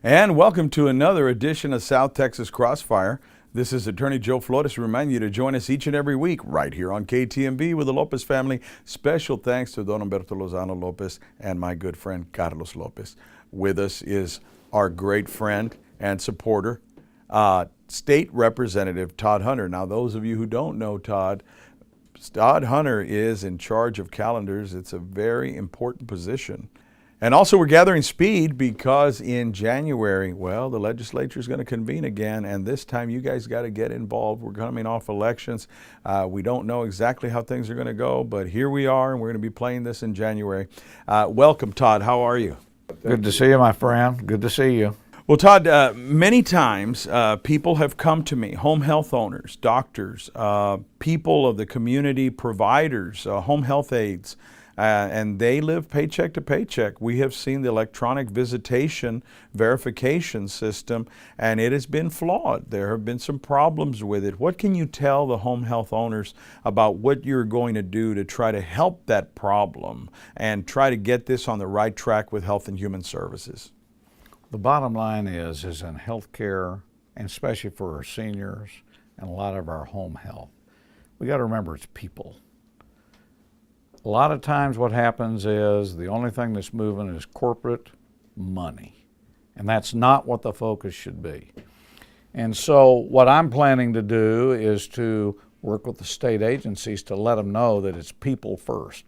And welcome to another edition of South Texas Crossfire. This is Attorney Joe Flores reminding you to join us each and every week right here on KTMB with the Lopez family. Special thanks to Don Humberto Lozano Lopez and my good friend Carlos Lopez. With us is our great friend and supporter, State Representative Todd Hunter. Now, those of you who don't know Todd Hunter is in charge of calendars. It's a very important position. And also we're gathering speed because in January, well, the legislature is going to convene again, and this time you guys got to get involved. We're coming off elections. We don't know exactly how things are going to go, but here we are, and we're going to be playing this in January. Welcome, Todd. How are you? Good to see you, my friend. Good to see you. Well, Todd, many times people have come to me, home health owners, doctors, people of the community, providers, home health aides, and they live paycheck to paycheck. We have seen the electronic visitation verification system, and it has been flawed. There have been some problems with it. What can you tell the home health owners about what you're going to do to try to help that problem and try to get this on the right track with Health and Human Services? The bottom line is in healthcare, and especially for our seniors and a lot of our home health, we got to remember it's people. A lot of times what happens is the only thing that's moving is corporate money, and that's not what the focus should be. And so what I'm planning to do is to work with the state agencies to let them know that it's people first.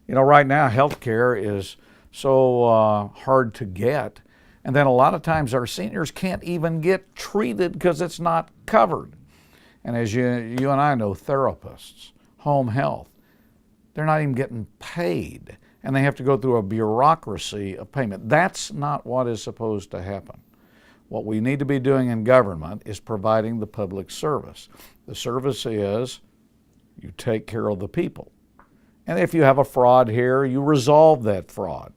You know, right now healthcare is so hard to get, and then a lot of times our seniors can't even get treated because it's not covered. And as you and I know, therapists, home health, they're not even getting paid, and they have to go through a bureaucracy of payment. That's not what is supposed to happen. What we need to be doing in government is providing the public service. The service is you take care of the people. And if you have a fraud here, you resolve that fraud.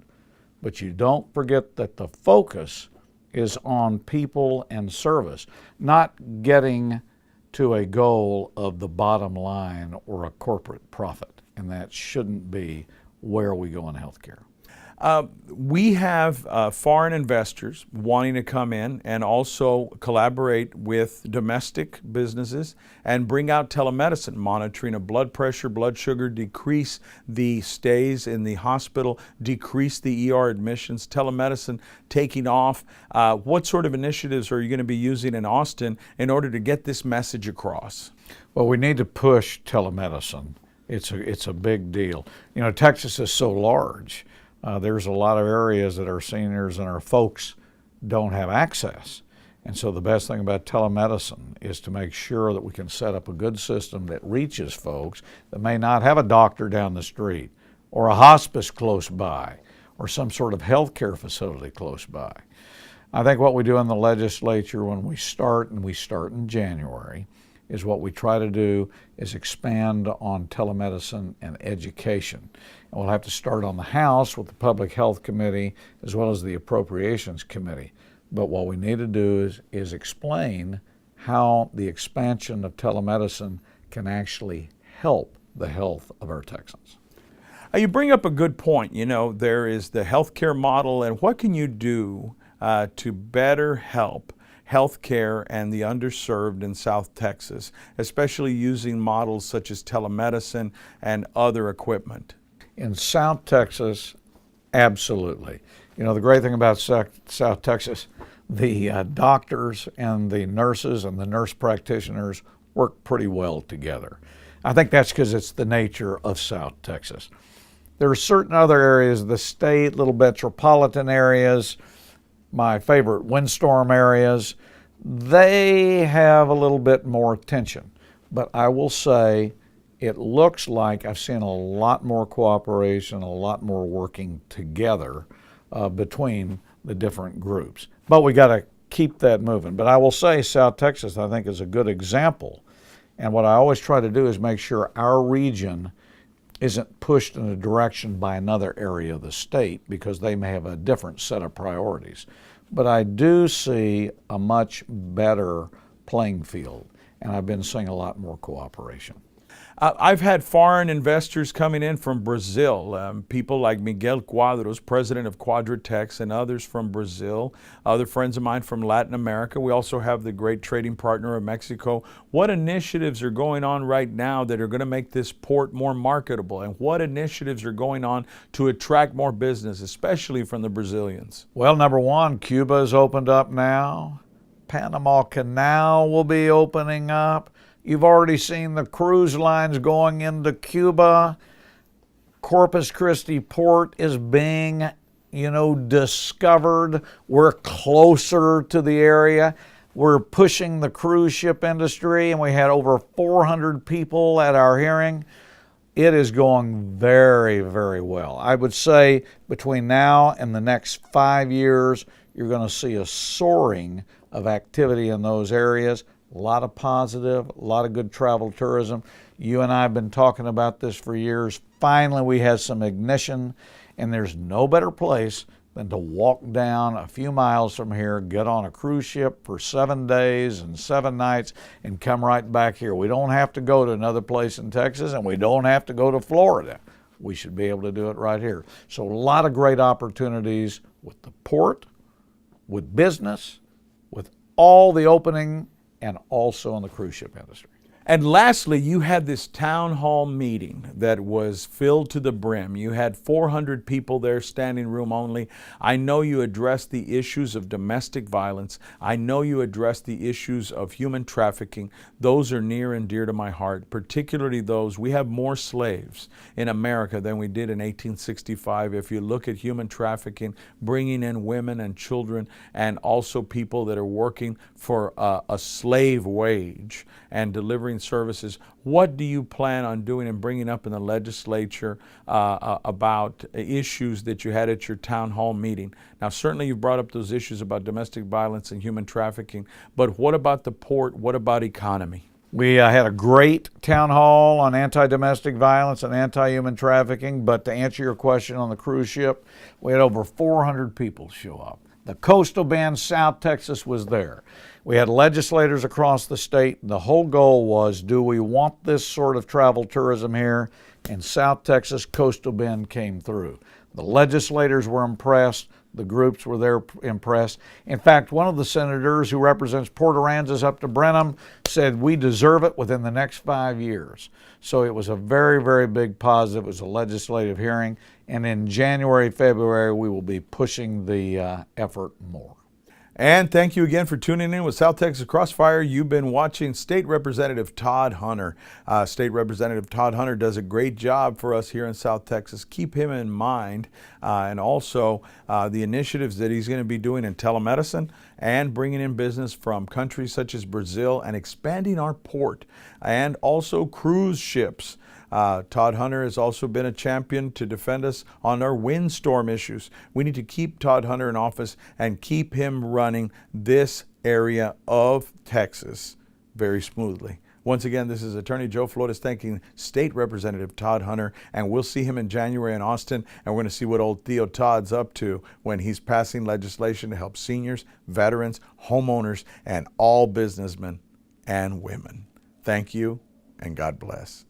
But you don't forget that the focus is on people and service, not getting to a goal of the bottom line or a corporate profit. And that shouldn't be where we go in healthcare. We have foreign investors wanting to come in and also collaborate with domestic businesses and bring out telemedicine, monitoring of blood pressure, blood sugar, decrease the stays in the hospital, decrease the ER admissions, telemedicine taking off. What sort of initiatives are you going to be using in Austin in order to get this message across? Well, we need to push telemedicine. It's a big deal. You know, Texas is so large. There's a lot of areas that our seniors and our folks don't have access. And so the best thing about telemedicine is to make sure that we can set up a good system that reaches folks that may not have a doctor down the street or a hospice close by or some sort of healthcare facility close by. I think what we do in the legislature when we start, and we start in January, is what we try to do is expand on telemedicine and education. And we'll have to start on the House with the Public Health Committee as well as the Appropriations Committee. But what we need to do is explain how the expansion of telemedicine can actually help the health of our Texans. You bring up a good point. You know, there is the healthcare model, and what can you do to better help healthcare and the underserved in South Texas, especially using models such as telemedicine and other equipment? In South Texas, absolutely. You know, the great thing about South Texas, the doctors and the nurses and the nurse practitioners work pretty well together. I think that's because it's the nature of South Texas. There are certain other areas of the state, little metropolitan areas, my favorite windstorm areas, they have a little bit more attention. But I will say it looks like I've seen a lot more cooperation, a lot more working together between the different groups. But we got to keep that moving. But I will say South Texas, I think, is a good example. And what I always try to do is make sure our region isn't pushed in a direction by another area of the state because they may have a different set of priorities. But I do see a much better playing field, and I've been seeing a lot more cooperation. I've had foreign investors coming in from Brazil, people like Miguel Cuadros, president of Quadratex, and others from Brazil, other friends of mine from Latin America. We also have the great trading partner of Mexico. What initiatives are going on right now that are going to make this port more marketable? And what initiatives are going on to attract more business, especially from the Brazilians? Well, number one, Cuba has opened up now. Panama Canal will be opening up. You've already seen the cruise lines going into Cuba. Corpus Christi Port is being, discovered. We're closer to the area. We're pushing the cruise ship industry, and we had over 400 people at our hearing. It is going very, very well. I would say between now and the next 5 years, you're going to see a soaring of activity in those areas. A lot of positive, a lot of good travel tourism. You and I have been talking about this for years. Finally, we had some ignition, and there's no better place than to walk down a few miles from here, get on a cruise ship for 7 days and 7 nights, and come right back here. We don't have to go to another place in Texas, and we don't have to go to Florida. We should be able to do it right here. So a lot of great opportunities with the port, with business, with all the opening, and also in the cruise ship industry. And lastly, you had this town hall meeting that was filled to the brim. You had 400 people there, standing room only. I know you addressed the issues of domestic violence. I know you addressed the issues of human trafficking. Those are near and dear to my heart, particularly those. We have more slaves in America than we did in 1865. If you look at human trafficking, bringing in women and children, and also people that are working for a slave wage and delivering services, what do you plan on doing and bringing up in the legislature about issues that you had at your town hall meeting? Now, certainly you've brought up those issues about domestic violence and human trafficking, but what about the port? What about economy? We had a great town hall on anti-domestic violence and anti-human trafficking, but to answer your question on the cruise ship, we had over 400 people show up. The coastal band, South Texas, was there. We had legislators across the state. The whole goal was, do we want this sort of travel tourism here? And South Texas Coastal Bend came through. The legislators were impressed. The groups were there impressed. In fact, one of the senators who represents Port Aransas up to Brenham said we deserve it within the next 5 years. So it was a very, very big positive. It was a legislative hearing. And in January, February, we will be pushing the effort more. And thank you again for tuning in with South Texas Crossfire. You've been watching State Representative Todd Hunter. State Representative Todd Hunter does a great job for us here in South Texas. Keep him in mind, and also the initiatives that he's going to be doing in telemedicine and bringing in business from countries such as Brazil and expanding our port, and also cruise ships. Todd Hunter has also been a champion to defend us on our windstorm issues. We need to keep Todd Hunter in office and keep him running this area of Texas very smoothly. Once again, this is Attorney Joe Flores thanking State Representative Todd Hunter, and we'll see him in January in Austin, and we're going to see what old Theo Todd's up to when he's passing legislation to help seniors, veterans, homeowners, and all businessmen and women. Thank you, and God bless.